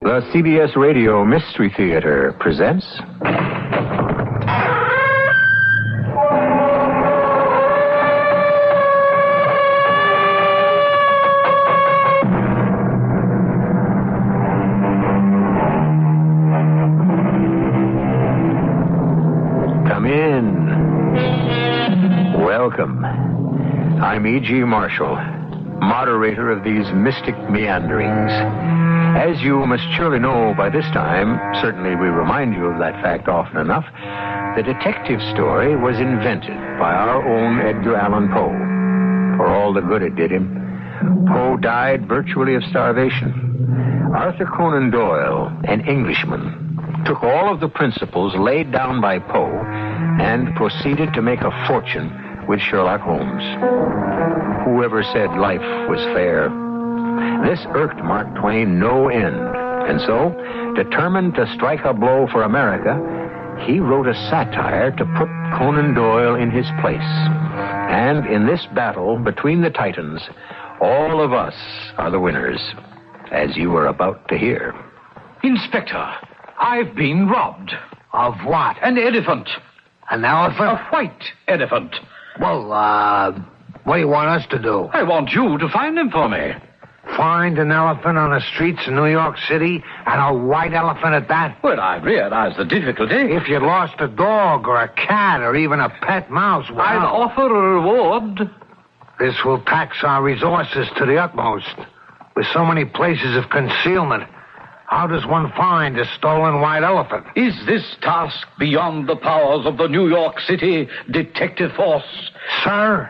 The CBS Radio Mystery Theater presents... Come in. Welcome. I'm E.G. Marshall, moderator of these mystic meanderings. As you must surely know by this time, certainly we remind you of that fact often enough, the detective story was invented by our own Edgar Allan Poe. For all the good it did him, Poe died virtually of starvation. Arthur Conan Doyle, an Englishman, took all of the principles laid down by Poe and proceeded to make a fortune with Sherlock Holmes. Whoever said life was fair? This irked Mark Twain no end, and so, determined to strike a blow for America, he wrote a satire to put Conan Doyle in his place. And in this battle between the Titans, all of us are the winners, as you are about to hear. Inspector, I've been robbed. Of what? An elephant. An elephant? A white elephant. Well, what do you want us to do? I want you to find him for me. Find an elephant on the streets of New York City, and a white elephant at that? Well, I realize the difficulty. If you lost a dog or a cat or even a pet mouse, well... I'll offer a reward. This will tax our resources to the utmost. With so many places of concealment, how does one find a stolen white elephant? Is this task beyond the powers of the New York City Detective Force? Sir,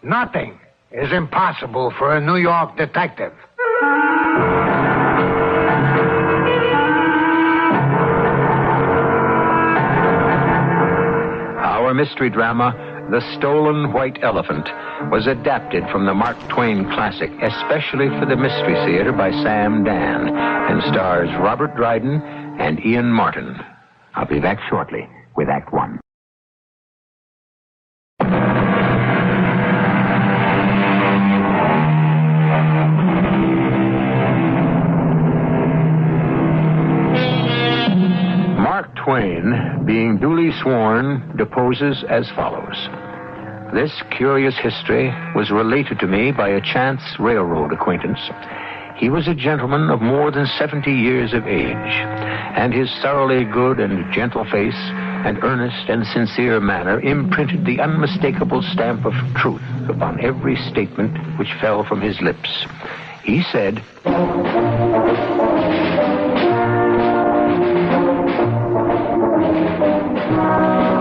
nothing is impossible for a New York detective. Our mystery drama, The Stolen White Elephant, was adapted from the Mark Twain classic, especially for the Mystery Theater by Sam Dann, and stars Robert Dryden and Ian Martin. I'll be back shortly with Act One. Mark Twain, being duly sworn, deposes as follows. This curious history was related to me by a chance railroad acquaintance. He was a gentleman of more than 70 years of age, and his thoroughly good and gentle face and earnest and sincere manner imprinted the unmistakable stamp of truth upon every statement which fell from his lips. He said...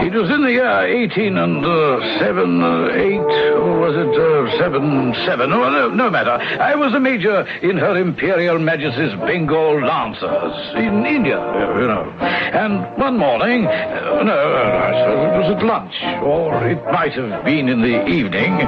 It was in the year 1878, or was it 77? Oh, no matter. I was a major in Her Imperial Majesty's Bengal Lancers in India, you know. And one morning, I suppose it was at lunch, or it might have been in the evening.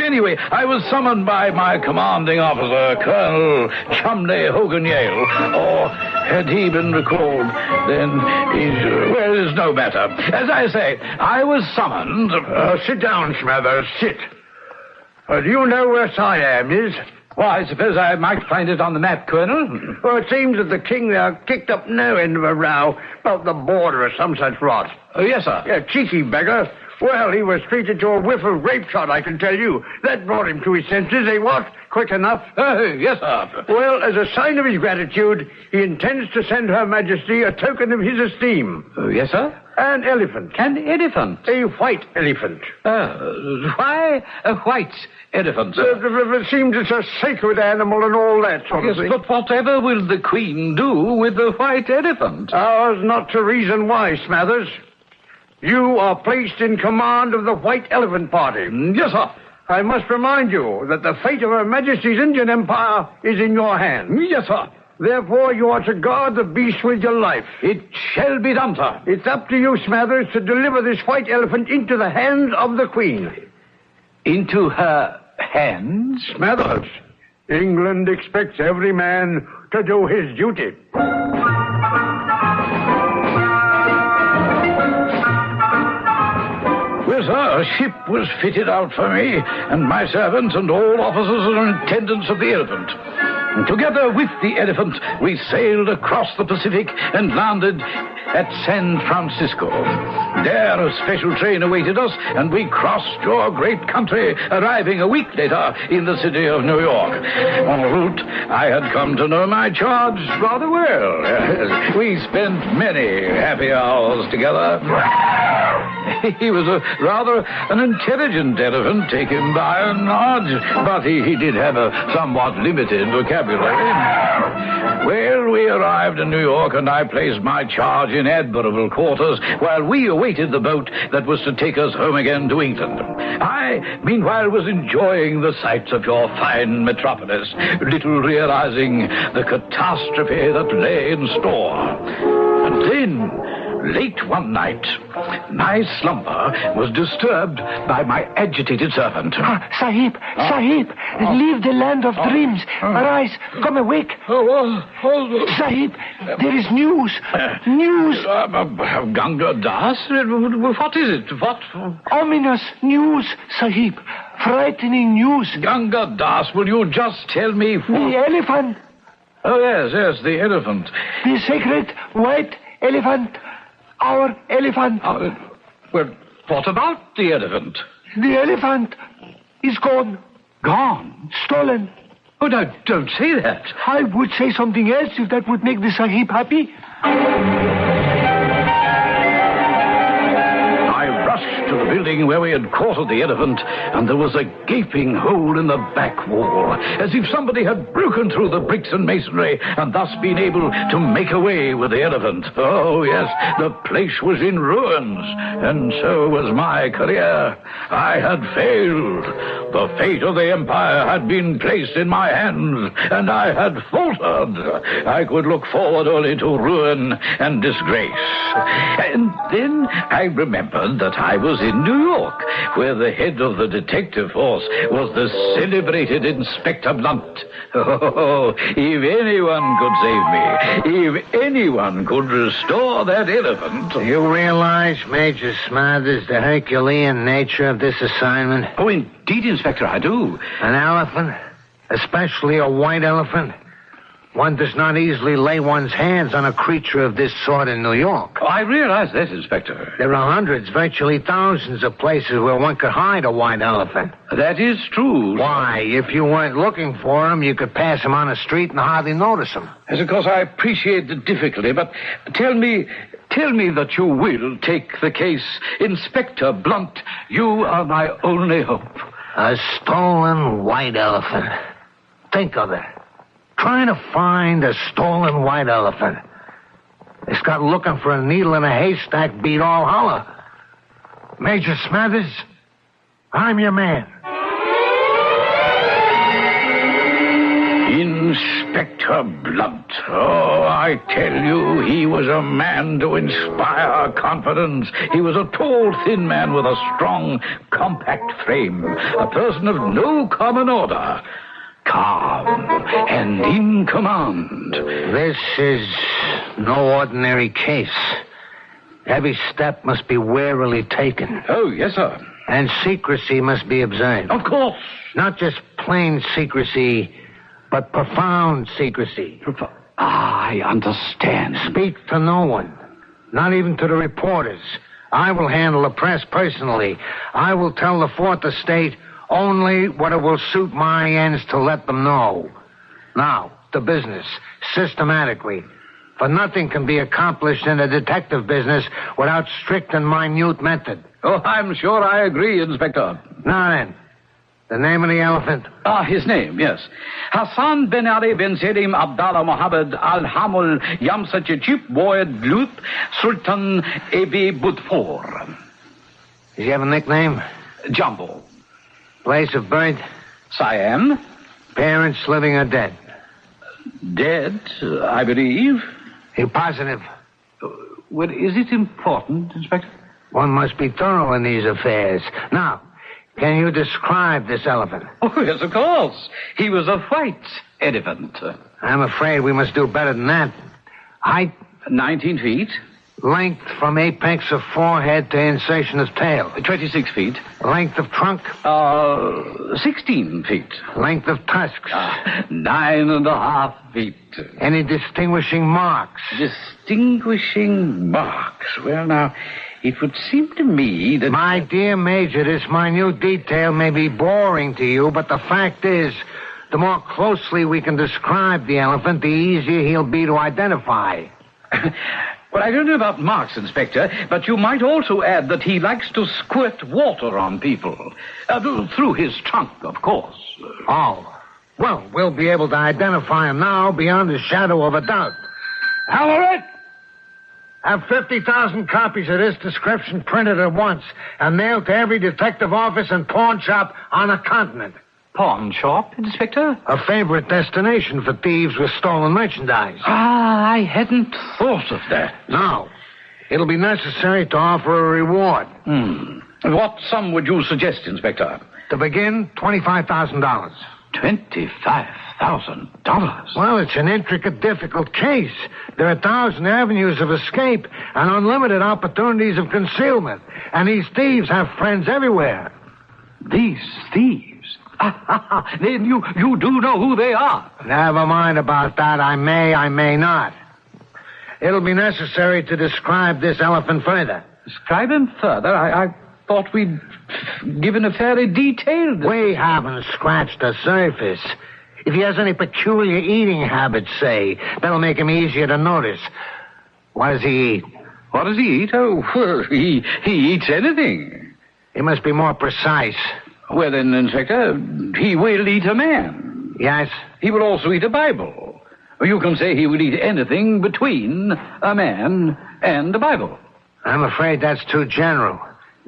Anyway, I was summoned by my commanding officer, Colonel Chumley Hogan Yale, or had he been recalled, then well, it is no matter. As I say, I was summoned... sit down, Smathers, sit. Do you know where Siam is? Well, I suppose I might find it on the map, Colonel. Well, it seems that the king there kicked up no end of a row about the border or some such rot. Oh, yes, sir. Yeah, cheeky beggar. Well, he was treated to a whiff of grape shot, I can tell you. That brought him to his senses, eh, what? Quick enough? Yes, sir. Well, as a sign of his gratitude, he intends to send Her Majesty a token of his esteem. Yes, sir? An elephant. An elephant? A white elephant. Why a white elephant, sir? It seems it's a sacred animal and all that sort of thing. Yes, but whatever will the Queen do with the white elephant? Ours not to reason why, Smathers. You are placed in command of the White Elephant Party. Yes, sir. I must remind you that the fate of Her Majesty's Indian Empire is in your hands. Yes, sir. Therefore, you are to guard the beast with your life. It shall be done, sir. It's up to you, Smathers, to deliver this white elephant into the hands of the Queen. Into her hands? Smathers, England expects every man to do his duty. Well, sir, a ship was fitted out for me, and my servants and all officers and attendants of the elephant. Together with the elephant, we sailed across the Pacific and landed at San Francisco. There, a special train awaited us, and we crossed your great country, arriving a week later in the city of New York. En route, I had come to know my charge rather well. We spent many happy hours together. He was rather an intelligent elephant, take him by and large, but he did have a somewhat limited vocabulary. Well, we arrived in New York, and I placed my charge in admirable quarters while we awaited the boat that was to take us home again to England. I, meanwhile, was enjoying the sights of your fine metropolis, little realizing the catastrophe that lay in store. And then, late one night, my slumber was disturbed by my agitated servant. Sahib, leave the land of dreams. Arise, come awake. Sahib, there is news. Ganga Das? What is it? What? Ominous news, Sahib. Frightening news. Ganga Das, will you just tell me what? The elephant. Oh, yes, the elephant. The sacred white elephant. Our elephant. Well, what about the elephant? The elephant is gone. Gone? Stolen. Oh, no, don't say that. I would say something else if that would make the Sahib happy. I rushed to the building where we had quartered the elephant, and there was a gaping hole in the back wall, as if somebody had broken through the bricks and masonry and thus been able to make away with the elephant. Oh, yes, the place was in ruins, and so was my career. I had failed. The fate of the empire had been placed in my hands, and I had faltered. I could look forward only to ruin and disgrace. And then I remembered that I was in New York, where the head of the detective force was the celebrated Inspector Blunt. Oh, if anyone could save me, if anyone could restore that elephant... You realize, Major Smathers, the Herculean nature of this assignment? Oh, indeed, Inspector, I do. An elephant, especially a white elephant. One does not easily lay one's hands on a creature of this sort in New York. Oh, I realize that, Inspector. There are hundreds, virtually thousands of places where one could hide a white elephant. That is true. Why, if you weren't looking for him, you could pass him on the street and hardly notice him. Yes, of course, I appreciate the difficulty, but tell me that you will take the case. Inspector Blunt, you are my only hope. A stolen white elephant. Think of it. Trying to find a stolen white elephant. It's got looking for a needle in a haystack beat all holler. Major Smathers, I'm your man. Inspector Blunt. Oh, I tell you, he was a man to inspire confidence. He was a tall, thin man with a strong, compact frame. A person of no common order. Calm and in command. This is no ordinary case. Every step must be warily taken. Oh, yes, sir. And secrecy must be observed. Of course. Not just plain secrecy, but profound secrecy. I understand. Speak to no one, not even to the reporters. I will handle the press personally. I will tell the Fourth Estate only what it will suit my ends to let them know. Now, to business, systematically. For nothing can be accomplished in the detective business without strict and minute method. Oh, I'm sure I agree, Inspector. Now then, the name of the elephant? His name, yes. Hassan Ben Ali Ben Selim Abdallah Mohammed Al-Hamul Yamsachip Boyd Loop Sultan Ebi Budfor. Does he have a nickname? Jumbo. Place of birth? Siam. Parents living or dead? Dead, I believe. You positive? Well, is it important, Inspector? One must be thorough in these affairs. Now, can you describe this elephant? Oh, yes, of course. He was a white elephant. I'm afraid we must do better than that. Height? 19 feet. Length from apex of forehead to insertion of tail. 26 feet. Length of trunk. 16 feet. Length of tusks. 9.5 feet. Any distinguishing marks? Distinguishing marks. Well, now, it would seem to me that... My dear Major, this minute detail may be boring to you, but the fact is, the more closely we can describe the elephant, the easier he'll be to identify. Well, I don't know about marks, Inspector, but you might also add that he likes to squirt water on people. Through his trunk, of course. Oh. Well, we'll be able to identify him now beyond a shadow of a doubt. Alaric! Have 50,000 copies of this description printed at once and mailed to every detective office and pawn shop on the continent. Pawn shop, Inspector? A favorite destination for thieves with stolen merchandise. I hadn't thought of that. No. It'll be necessary to offer a reward. What sum would you suggest, Inspector? To begin, $25,000. $25,000? Well, it's an intricate, difficult case. There are 1,000 avenues of escape and unlimited opportunities of concealment. And these thieves have friends everywhere. These thieves? Then you do know who they are. Never mind about that. I may not. It'll be necessary to describe this elephant further. Describe him further? I thought we'd given a fairly detailed... We haven't scratched the surface. If he has any peculiar eating habits, say, that'll make him easier to notice. What does he eat? What does he eat? Oh, well, he eats anything. He must be more precise. Well, then, Inspector, he will eat a man. Yes? He will also eat a Bible. You can say he will eat anything between a man and a Bible. I'm afraid that's too general.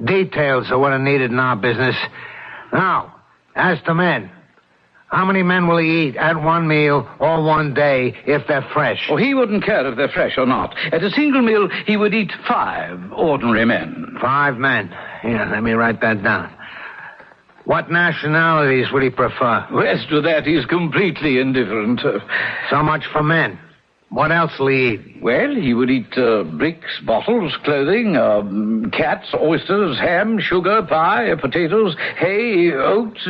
Details are what are needed in our business. Now, as to men, how many men will he eat at one meal or one day if they're fresh? Oh, he wouldn't care if they're fresh or not. At a single meal, he would eat 5 ordinary men. 5 men. Here, let me write that down. What nationalities would he prefer? Well, as to that, he's completely indifferent. So much for men. What else will he eat? Well, he would eat bricks, bottles, clothing, cats, oysters, ham, sugar, pie, potatoes, hay, oats,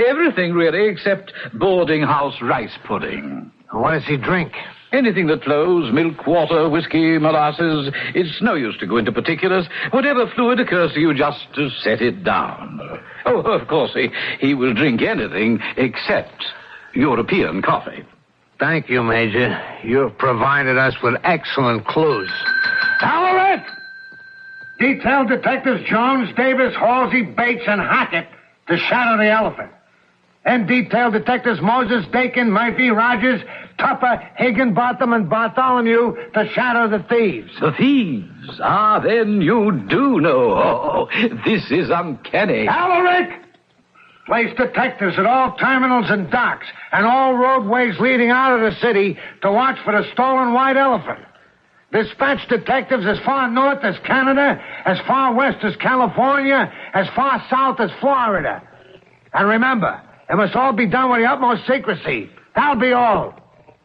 everything really except boarding house rice pudding. What does he drink? Anything that flows, milk, water, whiskey, molasses. It's no use to go into particulars. Whatever fluid occurs to you, just to set it down. Oh, of course, he will drink anything except European coffee. Thank you, Major. You've provided us with excellent clues. Alaric! Detail Detectives Jones, Davis, Halsey, Bates, and Hackett to shadow the elephant. And detail Detectives Moses, Dakin, Murphy, Rogers, Tupper, Higginbotham, and Bartholomew to shadow the thieves. The thieves? Ah, then you do know. Oh, this is uncanny. Alaric! Place detectives at all terminals and docks and all roadways leading out of the city to watch for the stolen white elephant. Dispatch detectives as far north as Canada, as far west as California, as far south as Florida. And remember, it must all be done with the utmost secrecy. That'll be all.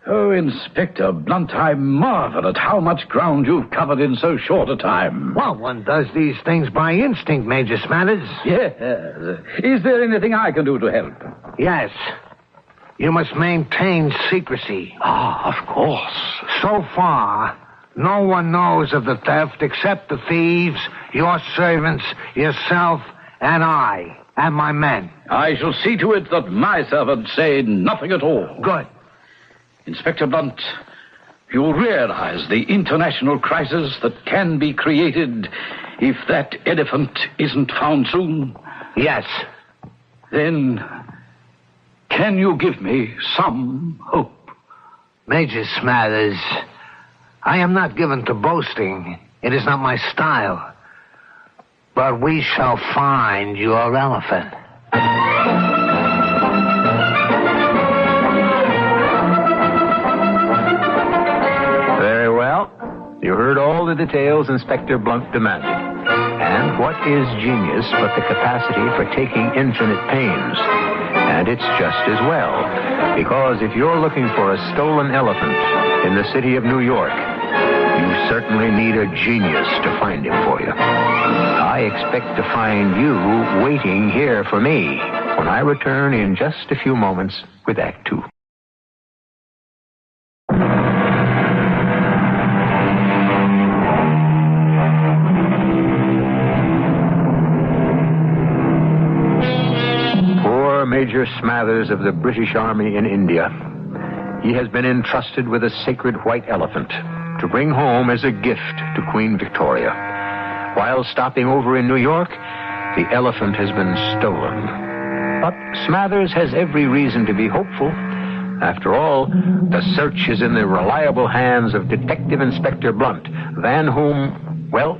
Oh, Inspector Blunt, I marvel at how much ground you've covered in so short a time. Well, one does these things by instinct, Major Smathers. Yes. Is there anything I can do to help? Yes. You must maintain secrecy. Ah, of course. So far, no one knows of the theft except the thieves, your servants, yourself, and I, and my men. I shall see to it that my servants say nothing at all. Good. Inspector Blunt, you realize the international crisis that can be created if that elephant isn't found soon? Yes. Then, can you give me some hope? Major Smathers, I am not given to boasting. It is not my style. But we shall find your elephant. Very well. You heard all the details Inspector Blunt demanded. And what is genius but the capacity for taking infinite pains? And it's just as well. Because if you're looking for a stolen elephant in the city of New York, You certainly need a genius to find him for you. I expect to find you waiting here for me when I return in just a few moments with Act Two. Poor Major Smathers of the British Army in India. He has been entrusted with a sacred white elephant to bring home as a gift to Queen Victoria. While stopping over in New York, the elephant has been stolen. But Smathers has every reason to be hopeful. After all, the search is in the reliable hands of Detective Inspector Blunt, than whom, well,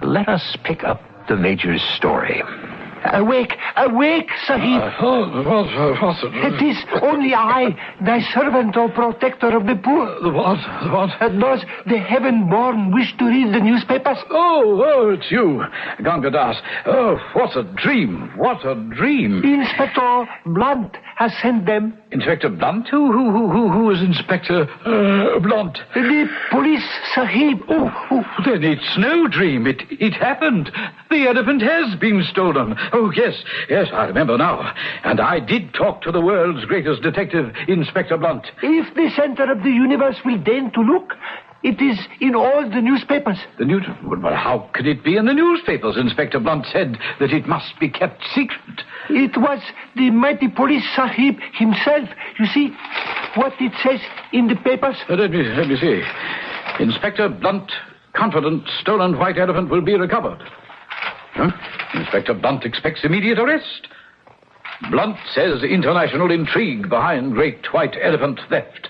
let us pick up the Major's story. Awake, Sahib. It is only I, thy servant, O protector of the poor. The what? Does the heaven-born wish to read the newspapers? Oh, it's you, Gangadas. Oh, what a dream. Inspector Blunt has sent them. Inspector Blunt? Who is Inspector Blunt? The police, Sahib. Oh, then it's no dream. It happened. The elephant has been stolen. Oh, yes, I remember now. And I did talk to the world's greatest detective, Inspector Blunt. If the center of the universe will deign to look, it is in all the newspapers. Well, how could it be in the newspapers? Inspector Blunt said that it must be kept secret. It was the mighty police Sahib himself. You see what it says in the papers? Let me see. Inspector Blunt, confident stolen white elephant will be recovered. Huh? Inspector Blunt expects immediate arrest. Blunt says international intrigue behind great white elephant theft.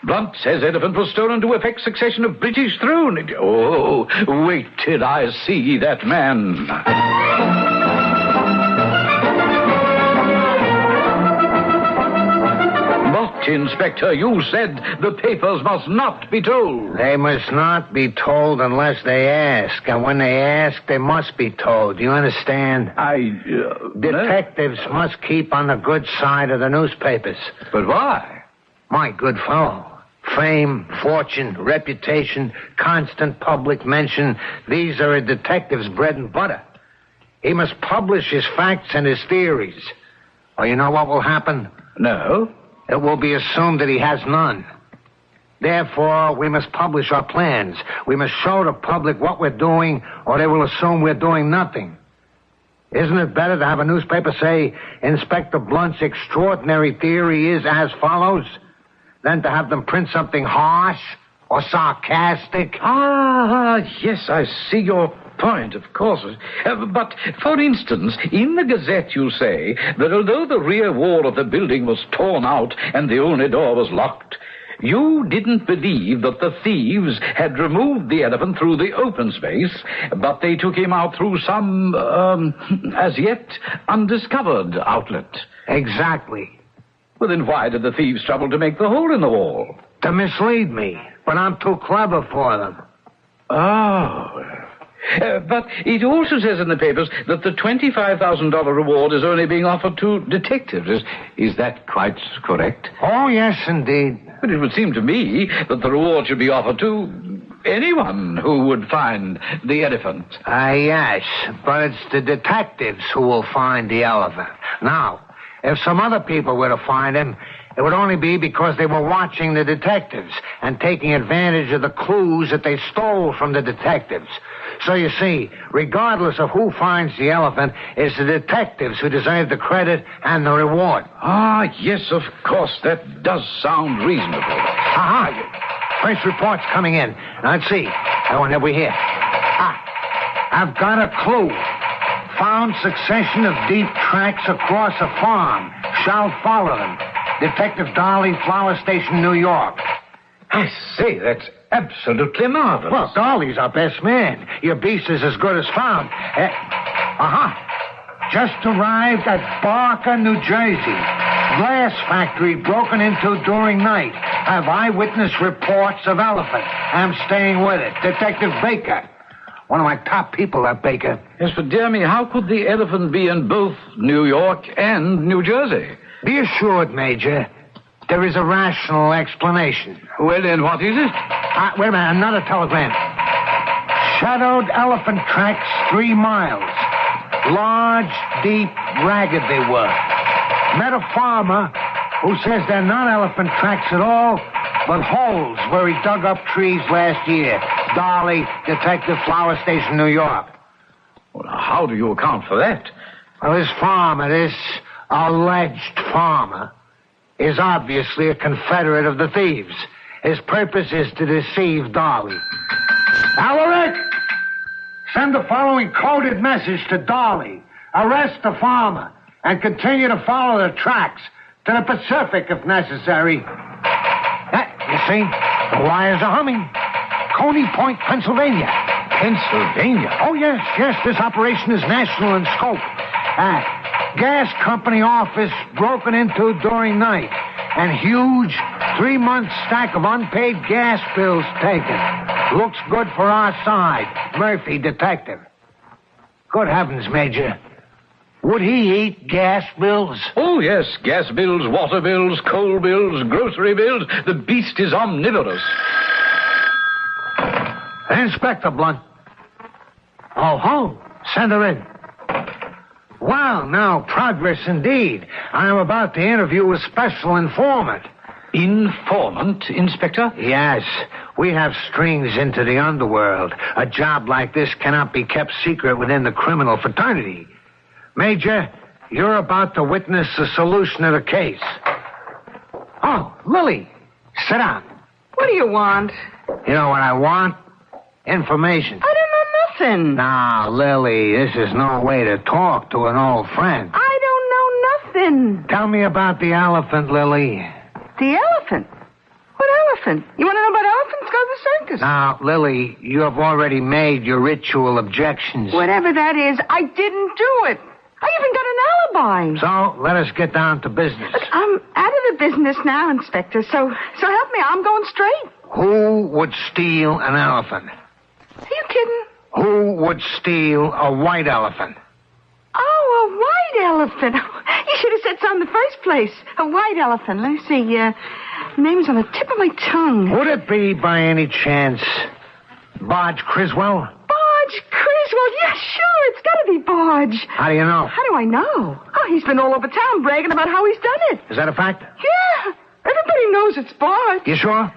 Blunt says elephant was stolen to effect succession of British throne. Oh, wait till I see that man. But, Inspector, you said the papers must not be told. They must not be told unless they ask. And when they ask, they must be told. Do you understand? Detectives must keep on the good side of the newspapers. But why? My good fellow. Fame, fortune, reputation, constant public mention. These are a detective's bread and butter. He must publish his facts and his theories. Or you know what will happen? No. It will be assumed that he has none. Therefore, we must publish our plans. We must show the public what we're doing, or they will assume we're doing nothing. Isn't it better to have a newspaper say, Inspector Blunt's extraordinary theory is as follows, than to have them print something harsh or sarcastic? Yes, I see your point, of course. But, for instance, in the Gazette you say that although the rear wall of the building was torn out and the only door was locked, you didn't believe that the thieves had removed the elephant through the open space, but they took him out through some, as yet undiscovered outlet. Exactly. Well, then why did the thieves trouble to make the hole in the wall? To mislead me. But I'm too clever for them. Oh. But it also says in the papers that the $25,000 reward is only being offered to detectives. Is that quite correct? Oh, yes, indeed. But it would seem to me that the reward should be offered to anyone who would find the elephant. Yes, but it's the detectives who will find the elephant. Now, if some other people were to find him, it would only be because they were watching the detectives and taking advantage of the clues that they stole from the detectives. So you see, regardless of who finds the elephant, it's the detectives who deserve the credit and the reward. Yes, of course. That does sound reasonable. First report's coming in. Now, let's see. What have we here? I've got a clue. Found succession of deep tracks across a farm. Shall follow them. Detective Dolly, Flower Station, New York. I say, that's absolutely marvelous. Well, Dolly's our best man. Your beast is as good as found. Just arrived at Barker, New Jersey. Glass factory broken into during night. Have eyewitness reports of elephant. I'm staying with it. Detective Baker. One of my top people, that Baker. Yes, but dear me, how could the elephant be in both New York and New Jersey? Be assured, Major, there is a rational explanation. Well, then, what is it? Wait a minute, another telegram. Shadowed elephant tracks 3 miles. Large, deep, ragged they were. Met a farmer who says they're not elephant tracks at all, but holes where he dug up trees last year. Dolly, Detective, Flower Station, New York. Well, how do you account for that? Well, this farmer, this alleged farmer, is obviously a confederate of the thieves. His purpose is to deceive Dolly. Alaric! Send the following coded message to Dolly. Arrest the farmer and continue to follow the tracks to the Pacific if necessary. You see? The wires are humming. Coney Point, Pennsylvania. Pennsylvania? Oh, yes. This operation is national in scope. Gas company office broken into during night. And huge 3-month stack of unpaid gas bills taken. Looks good for our side. Murphy, detective. Good heavens, Major. Would he eat gas bills? Oh, yes. Gas bills, water bills, coal bills, grocery bills. The beast is omnivorous. Inspector Blunt. Oh, send her in. Well, now, progress indeed. I am about to interview a special informant. Informant, Inspector? Yes. We have strings into the underworld. A job like this cannot be kept secret within the criminal fraternity. Major, you're about to witness the solution of the case. Oh, Lily, sit down. What do you want? You know what I want? Information. I don't know nothing. Now, Lily, this is no way to talk to an old friend. I don't know nothing. Tell me about the elephant, Lily. The elephant? What elephant? You want to know about elephants? Go to the circus. Now, Lily, you have already made your ritual objections. Whatever that is, I didn't do it. I even got an alibi. So, let us get down to business. Look, I'm out of the business now, Inspector, so help me. I'm going straight. Who would steal an elephant? Are you kidding? Who would steal a white elephant? Oh, a white elephant. You should have said so in the first place. A white elephant. Let me see. Name's on the tip of my tongue. Would it be, by any chance, Bodge Criswell? Bodge Criswell? Yeah, sure. It's got to be Bodge. How do you know? How do I know? Oh, he's been all over town bragging about how he's done it. Is that a fact? Yeah. Everybody knows it's Bodge. You sure?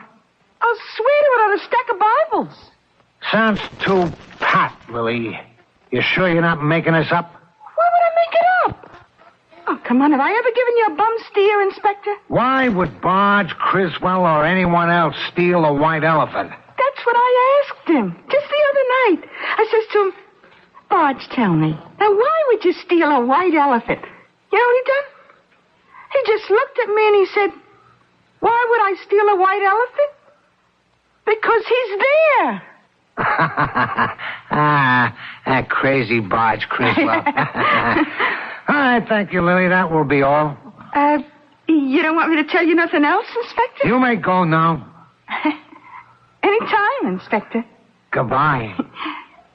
I'll swear to it on a stack of Bibles. Sounds too pat, Lily. You sure you're not making this up? Why would I make it up? Oh, come on. Have I ever given you a bum steer, Inspector? Why would Bodge Criswell or anyone else steal a white elephant? That's what I asked him just the other night. I says to him, Bodge, tell me, now why would you steal a white elephant? You know what he done? He just looked at me and he said, why would I steal a white elephant? Because he's there. That crazy Bodge Criswell. All right, thank you, Lily. That will be all. You don't want me to tell you nothing else, Inspector? You may go now. Anytime, Inspector. Goodbye.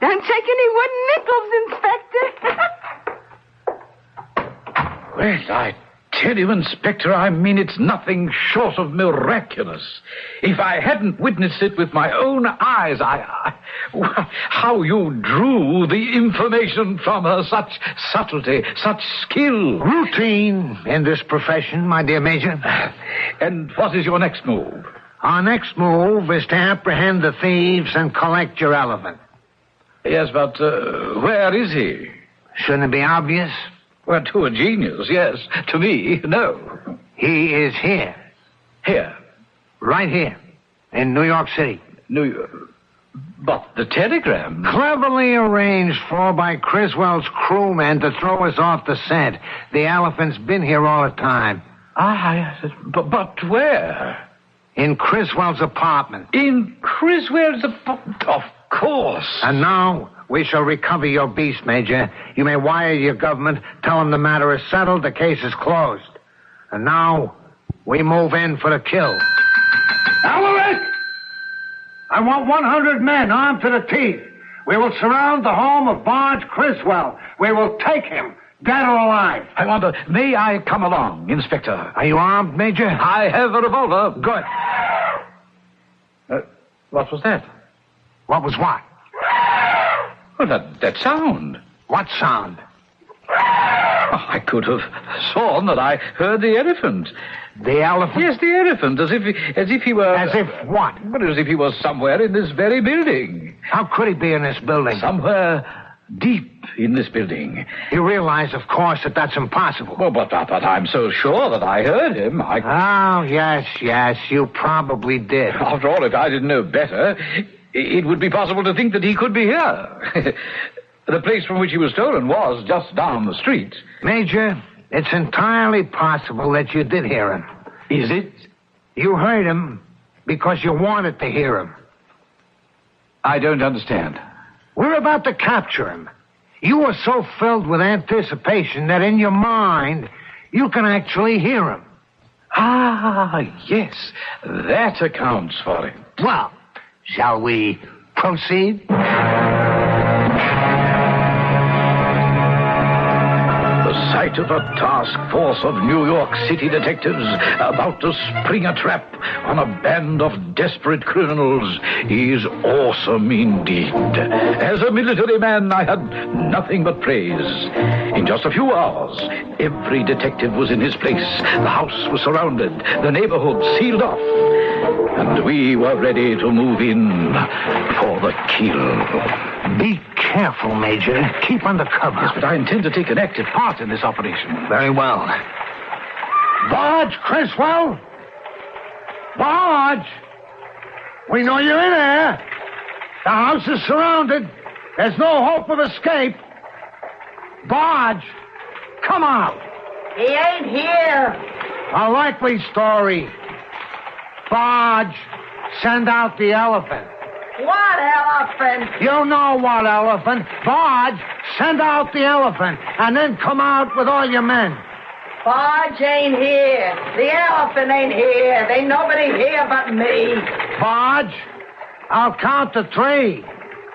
Don't take any wooden nickels, Inspector. Well, I tell you, Inspector, I mean it's nothing short of miraculous. If I hadn't witnessed it with my own eyes, how you drew the information from her, such subtlety, such skill. Routine in this profession, my dear Major. And what is your next move? Our next move is to apprehend the thieves and collect your elephant. Yes, but where is he? Shouldn't it be obvious? Well, to a genius, yes. To me, no. He is here. Here? Right here. In New York City. New York? But the telegram... Cleverly arranged for by Criswell's crewmen to throw us off the scent. The elephant's been here all the time. But where? In Criswell's apartment. In Criswell's apartment? Of course. And now we shall recover your beast, Major. You may wire your government, tell them the matter is settled, the case is closed. And now we move in for the kill. Alaric! I want 100 men armed to the teeth. We will surround the home of Bodge Criswell. We will take him, dead or alive. I wonder, may I come along, Inspector? Are you armed, Major? I have a revolver. Good. What was that? What was what? Well, that sound. What sound? Oh, I could have sworn that I heard the elephant. The elephant? Yes, the elephant, as if he were... As if what? Well, as if he was somewhere in this very building. How could he be in this building? Somewhere deep in this building. You realize, of course, that that's impossible. Well, but I'm so sure that I heard him. Oh, yes, you probably did. After all, if I didn't know better, it would be possible to think that he could be here. The place from which he was stolen was just down the street. Major, it's entirely possible that you did hear him. Is it? You heard him because you wanted to hear him. I don't understand. We're about to capture him. You were so filled with anticipation that in your mind, you can actually hear him. Ah, yes. That accounts for it. Well, shall we proceed? The sight of a task force of New York City detectives about to spring a trap on a band of desperate criminals is awesome indeed. As a military man, I had nothing but praise. In just a few hours, every detective was in his place. The house was surrounded, the neighborhood sealed off, and we were ready to move in for the kill. Be careful, Major. Keep under cover. Yes, but I intend to take an active part in this operation. Very well. Barge, Criswell! Barge! We know you're in there. The house is surrounded. There's no hope of escape. Barge, come out. He ain't here. A likely story. Barge, send out the elephant. What elephant? You know what elephant. Barge, send out the elephant, and then come out with all your men. Barge ain't here. The elephant ain't here. Ain't nobody here but me. Barge, I'll count to 3.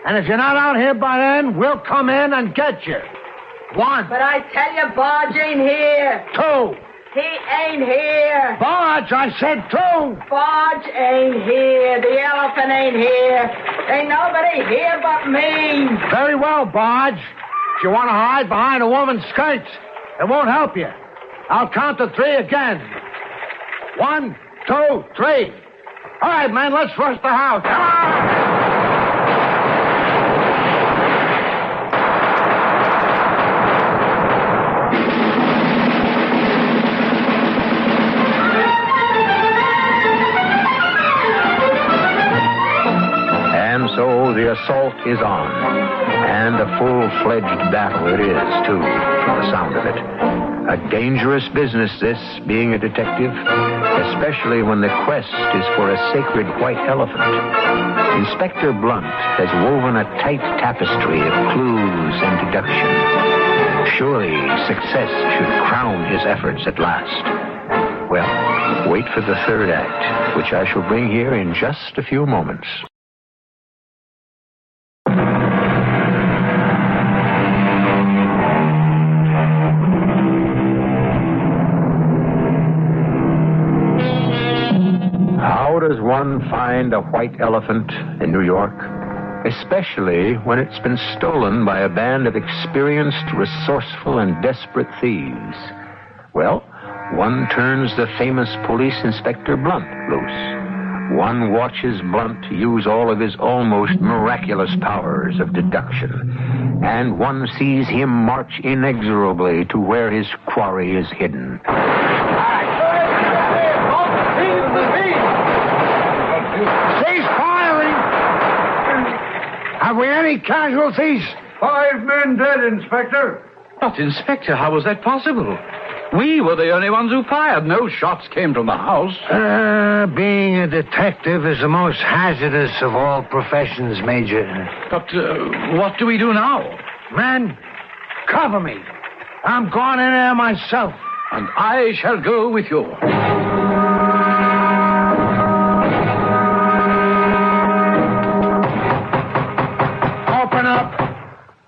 And if you're not out here by then, we'll come in and get you. 1. But I tell you, Barge ain't here. 2. He ain't here. Barge, I said 2. Barge ain't here. The elephant ain't here. Ain't nobody here but me. Very well, Barge. If you want to hide behind a woman's skirts, it won't help you. I'll count to 3 again. 1, 2, 3. All right, man, let's rush the house. Come on! So the assault is on, and a full-fledged battle it is, too, from the sound of it. A dangerous business, this, being a detective, especially when the quest is for a sacred white elephant. Inspector Blunt has woven a tight tapestry of clues and deduction. Surely success should crown his efforts at last. Well, wait for the third act, which I shall bring here in just a few moments. How does one find a white elephant in New York? Especially when it's been stolen by a band of experienced, resourceful, and desperate thieves. Well, one turns the famous police inspector Blunt loose. One watches Blunt use all of his almost miraculous powers of deduction. And one sees him march inexorably to where his quarry is hidden. Cease firing! Have we any casualties? 5 men dead, Inspector. But, Inspector, how was that possible? We were the only ones who fired. No shots came from the house. Being a detective is the most hazardous of all professions, Major. But what do we do now? Men, cover me. I'm going in there myself. And I shall go with you. Open up.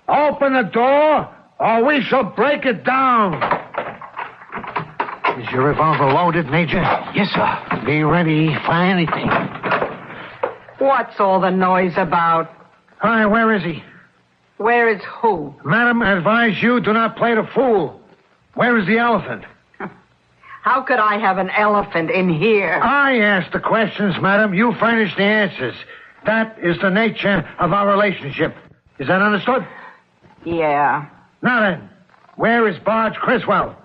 Open the door, or we shall break it down. Is your revolver loaded, Major? Yes, sir. Be ready for anything. What's all the noise about? Hi, where is he? Where is who? Madam, I advise you do not play the fool. Where is the elephant? How could I have an elephant in here? I ask the questions, madam. You furnish the answers. That is the nature of our relationship. Is that understood? Yeah. Now then, where is Barge Criswell?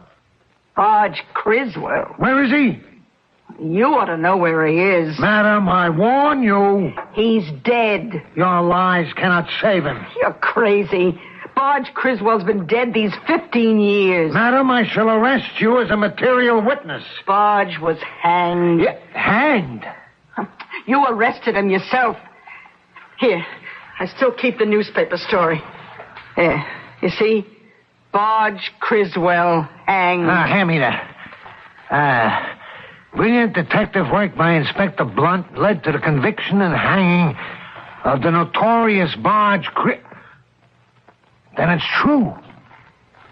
Barge Criswell? Where is he? You ought to know where he is. Madam, I warn you. He's dead. Your lies cannot save him. You're crazy. Barge Criswell's been dead these 15 years. Madam, I shall arrest you as a material witness. Barge was hanged. Yeah, hanged? You arrested him yourself. Here, I still keep the newspaper story. There, you see? Barge Criswell hanged. Hand me that. Brilliant detective work by Inspector Blunt led to the conviction and hanging of the notorious Barge Then it's true.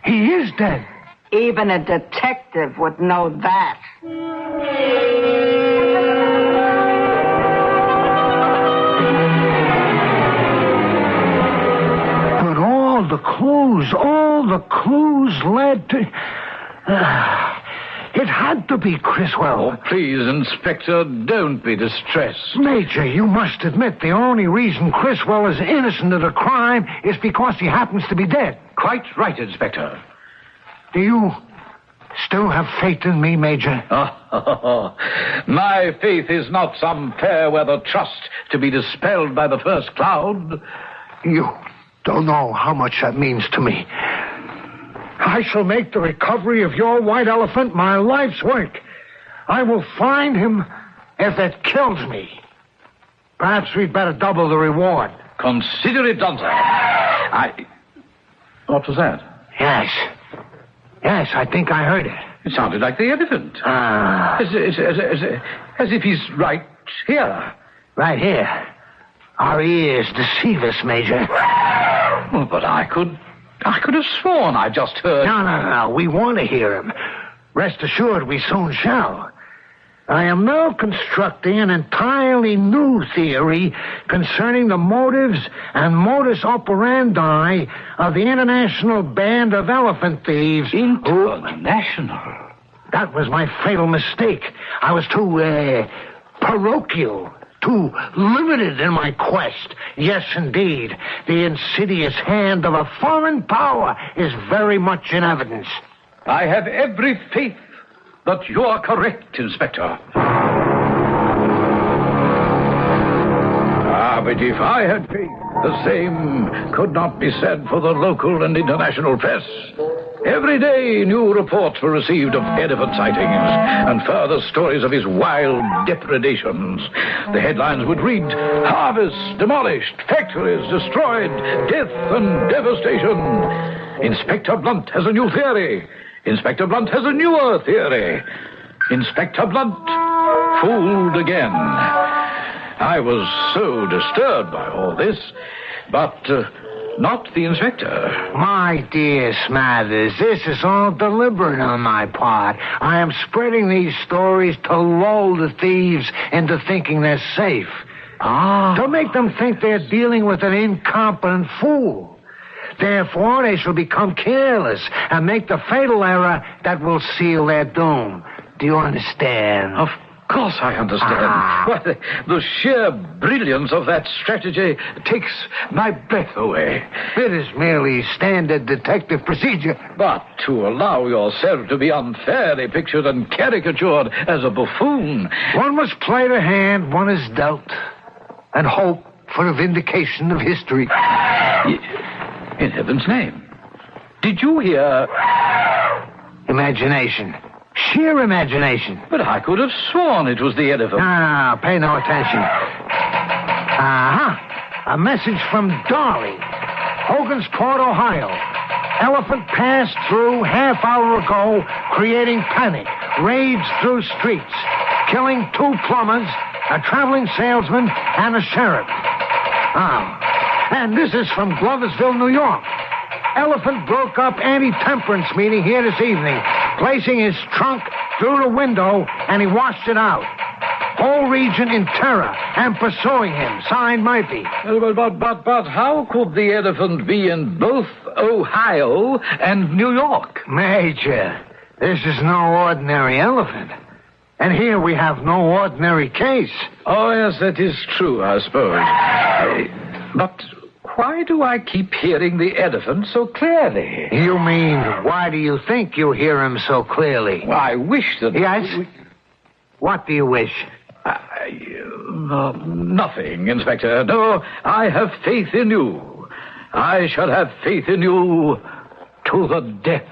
He is dead. Even a detective would know that. But all the clues led to... It had to be Criswell. Oh, please, Inspector, don't be distressed. Major, you must admit the only reason Criswell is innocent of the crime is because he happens to be dead. Quite right, Inspector. Do you still have faith in me, Major? Oh, my faith is not some fair-weather trust to be dispelled by the first cloud. You don't know how much that means to me. I shall make the recovery of your white elephant my life's work. I will find him if it kills me. Perhaps we'd better double the reward. Consider it done, sir. What was that? Yes, I think I heard it. It sounded like the elephant. As if he's right here. Right here. Our ears deceive us, Major. Well, but I could have sworn I just heard... No. We want to hear him. Rest assured we soon shall. I am now constructing an entirely new theory concerning the motives and modus operandi of the international band of elephant thieves. International? That was my fatal mistake. I was too, parochial. Too limited in my quest. Yes, indeed. The insidious hand of a foreign power is very much in evidence. I have every faith that you are correct, Inspector. But if I had faith, the same could not be said for the local and international press. Every day, new reports were received of elephant sightings and further stories of his wild depredations. The headlines would read, "Harvests demolished, factories destroyed, death and devastation. Inspector Blunt has a new theory. Inspector Blunt has a newer theory. Inspector Blunt fooled again." I was so disturbed by all this, but not the inspector. My dear Smathers, this is all deliberate on my part. I am spreading these stories to lull the thieves into thinking they're safe. To make them think they're dealing with an incompetent fool. Therefore, they shall become careless and make the fatal error that will seal their doom. Do you understand? Of course I understand. Well, the sheer brilliance of that strategy takes my breath away. It is merely standard detective procedure. But to allow yourself to be unfairly pictured and caricatured as a buffoon... One must play the hand one is dealt and hope for a vindication of history. In heaven's name. Did you hear... Imagination. Sheer imagination. But I could have sworn it was the elephant. No, pay no attention. A message from Dolly. Hogansport, Ohio. Elephant passed through half hour ago, creating panic. Raids through streets. Killing 2 plumbers, a traveling salesman, and a sheriff. And this is from Gloversville, New York. Elephant broke up anti-temperance meeting here this evening, placing his trunk through the window, and he washed it out. Whole region in terror and pursuing him. Signed, Murphy. But how could the elephant be in both Ohio and New York? Major, this is no ordinary elephant. And here we have no ordinary case. Oh, yes, that is true, I suppose. But why do I keep hearing the elephant so clearly? You mean, why do you think you hear him so clearly? Well, I wish that... Yes? What do you wish? Nothing, Inspector. No, I have faith in you. I shall have faith in you to the death.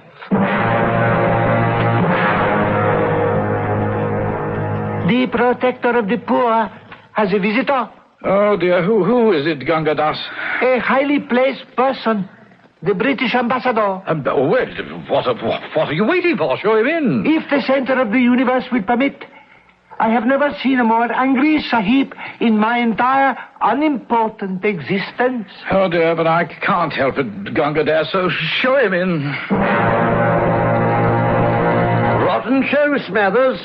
The protector of the poor has a visitor. Oh, dear. Who is it, Gunga Das? A highly placed person. The British ambassador. What are you waiting for? Show him in. If the center of the universe will permit. I have never seen a more angry Sahib in my entire unimportant existence. Oh, dear, but I can't help it, Gunga Das, so show him in. Rotten show, Smathers.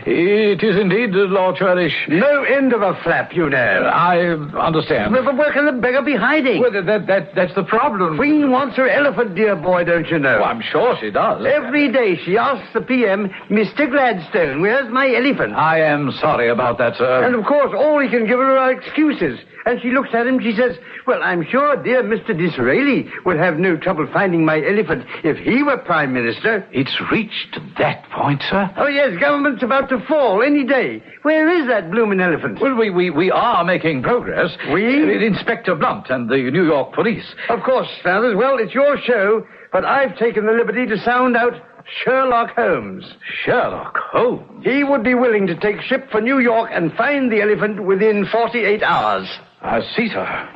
It is indeed, Lord Churlish. No end of a flap, you know. I understand. But where can the beggar be hiding? Well, that's the problem. Queen wants her elephant, dear boy, don't you know? Well, I'm sure she does. Every day she asks the PM, Mr. Gladstone, where's my elephant? I am sorry about that, sir. And, of course, all he can give her are excuses. And she looks at him, she says, well, I'm sure dear Mr. Disraeli would have no trouble finding my elephant if he were Prime Minister. It's reached that point, sir? Oh, yes, government's about to fall any day. Where is that bloomin' elephant? Well, we are making progress. We? Inspector Blunt and the New York police. Of course, Smathers. Well, it's your show, but I've taken the liberty to sound out Sherlock Holmes. Sherlock Holmes? He would be willing to take ship for New York and find the elephant within 48 hours. I see, sir.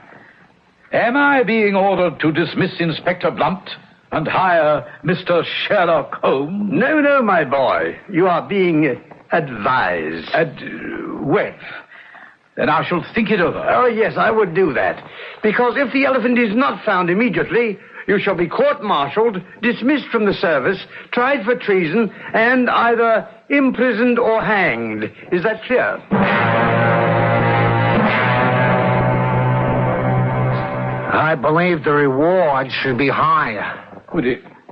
Am I being ordered to dismiss Inspector Blunt and hire Mr. Sherlock Holmes? No, my boy. You are being advised. Well, then I shall think it over. Oh, yes, I would do that. Because if the elephant is not found immediately, you shall be court-martialed, dismissed from the service, tried for treason, and either imprisoned or hanged. Is that clear? I believe the reward should be higher. Well,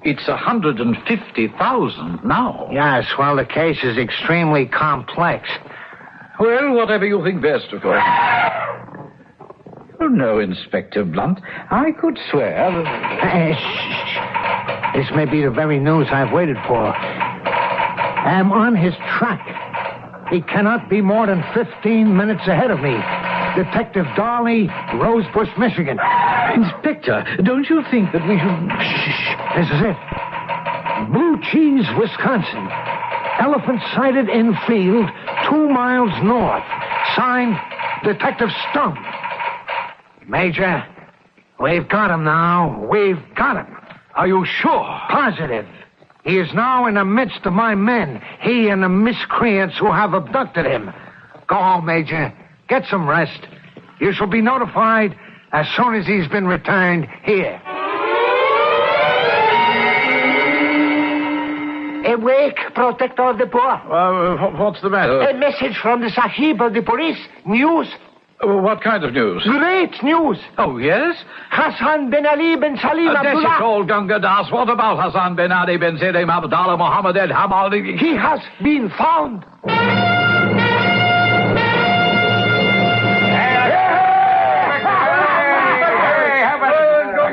it's 150,000 now. Yes, well, the case is extremely complex. Well, whatever you think best, of course. Oh, no, Inspector Blunt. I could swear Shh. This may be the very news I've waited for. I'm on his track. He cannot be more than 15 minutes ahead of me. Detective Darley, Rosebush, Michigan. Inspector, don't you think that we should... Shh. This is it. Blue Cheese, Wisconsin. Elephant sighted in field 2 miles north. Signed, Detective Stump. Major, we've got him now. We've got him. Are you sure? Positive. He is now in the midst of my men. He and the miscreants who have abducted him. Go home, Major. Get some rest. You shall be notified as soon as he's been returned here. Awake, protector of the poor. What's the matter? A message from the Sahib of the police. News. What kind of news? Great news. Oh, yes? Hassan bin Ali bin Salim That's Abdullah. it all, Gunga Das. What about Hassan bin Ali bin Salim Abdullah Muhammad El Hamadi? He has been found.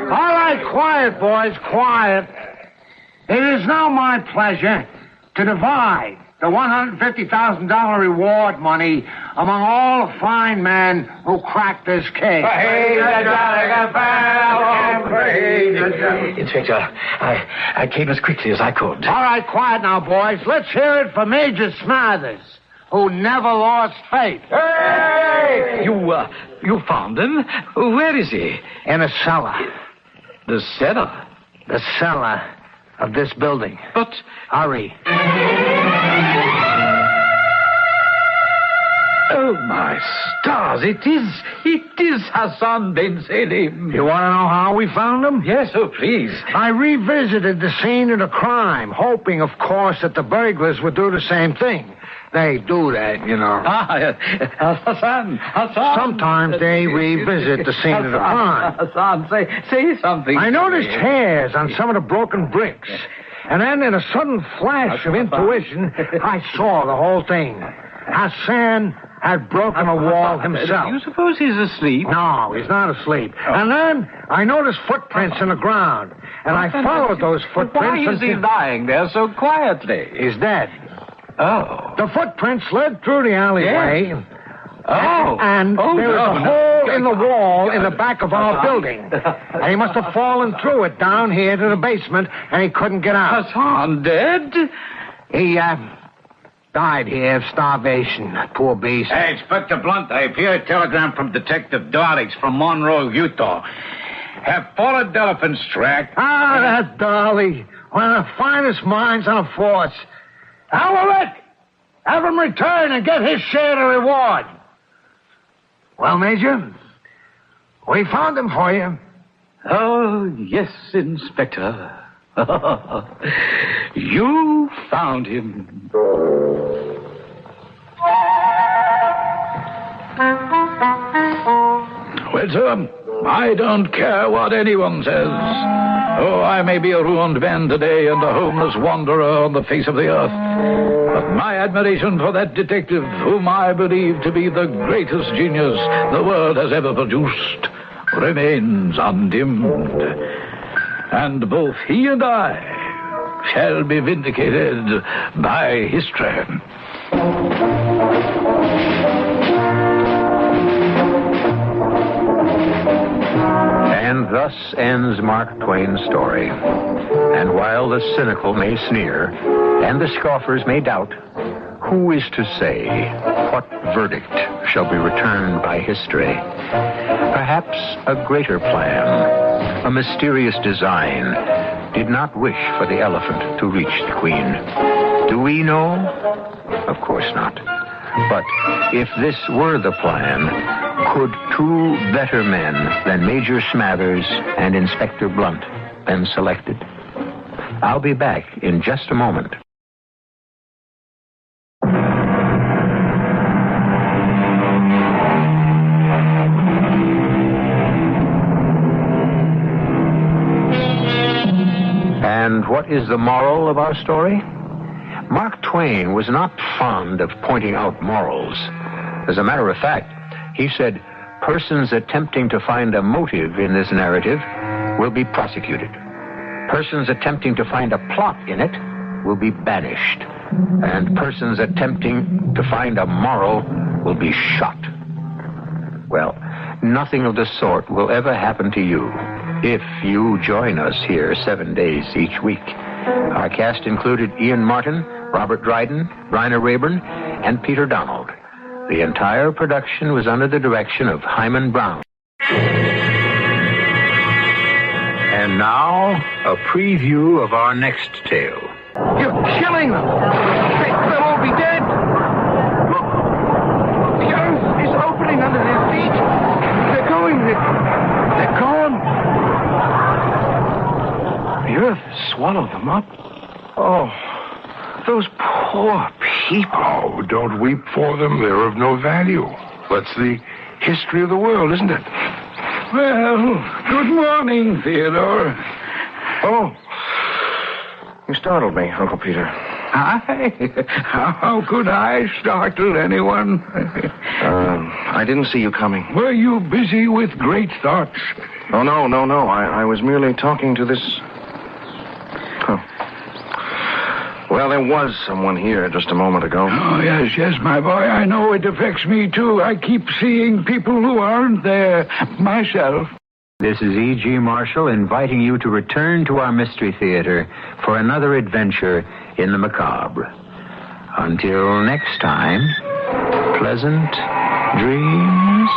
All right, quiet, boys, quiet. It is now my pleasure to divide the $150,000 reward money among all the fine men who cracked this case. Inspector, I came as quickly as I could. All right, quiet now, boys. Let's hear it for Major Smathers, who never lost faith. Hey! You found him? Where is he? In a cellar. The cellar? The cellar of this building. But... Hurry. Oh, my stars, it is Hassan bin Salim. You want to know how we found him? Yes, oh, please. I revisited the scene of the crime, hoping, of course, that the burglars would do the same thing. They do that, you know. Hassan. Sometimes they revisit the scene of the crime. Hassan, say something. I noticed hairs on some of the broken bricks. And then in a sudden flash of intuition, I saw the whole thing. Hassan had broken a wall himself. You suppose he's asleep? No, he's not asleep. And then I noticed footprints in the ground. And I followed those footprints. Why is he lying there so quietly? He's dead. Oh. The footprints led through the alleyway. Yeah. Oh. And there was a hole in the wall in the back of our building. And he must have fallen through it down here to the basement, and he couldn't get out. Hassan dead? He, died here of starvation. Poor beast. Hey, Inspector Blunt, I hear a telegram from Detective Darlings from Monroe, Utah. Have followed elephant's track. Ah, that Dolly. One of the finest minds on the force. Howard! Have him return and get his share of the reward. Well, Major, we found him for you. Oh, yes, Inspector. You found him. Well, sir, I don't care what anyone says. Oh, I may be a ruined man today and a homeless wanderer on the face of the earth. But my admiration for that detective, whom I believe to be the greatest genius the world has ever produced, remains undimmed. And both he and I shall be vindicated by history. And thus ends Mark Twain's story. And while the cynical may sneer, and the scoffers may doubt, who is to say what verdict shall be returned by history? Perhaps a greater plan, a mysterious design, did not wish for the elephant to reach the queen. Do we know? Of course not. But if this were the plan, could two better men than Major Smathers and Inspector Blunt been selected? I'll be back in just a moment. And what is the moral of our story? Mark Twain was not fond of pointing out morals. As a matter of fact, he said, persons attempting to find a motive in this narrative will be prosecuted. Persons attempting to find a plot in it will be banished. And persons attempting to find a moral will be shot. Well, nothing of the sort will ever happen to you if you join us here 7 days each week. Our cast included Ian Martin, Robert Dryden, Bryna Raeburn, and Peter Donald. The entire production was under the direction of Himan Brown. And now, a preview of our next tale. You're killing them. They'll all be dead. Look, the earth is opening under their feet. They're going. They're gone. The earth has swallowed them up. Oh, those poor people. Oh, don't weep for them. They're of no value. That's the history of the world, isn't it? Well, good morning, Theodore. Oh, you startled me, Uncle Peter. How could I startle anyone? I didn't see you coming. Were you busy with great thoughts? Oh, no. I was merely talking to this... Oh. Well, there was someone here just a moment ago. Oh, yes, my boy. I know it affects me, too. I keep seeing people who aren't there myself. This is E.G. Marshall inviting you to return to our Mystery Theater for another adventure in the macabre. Until next time, pleasant dreams.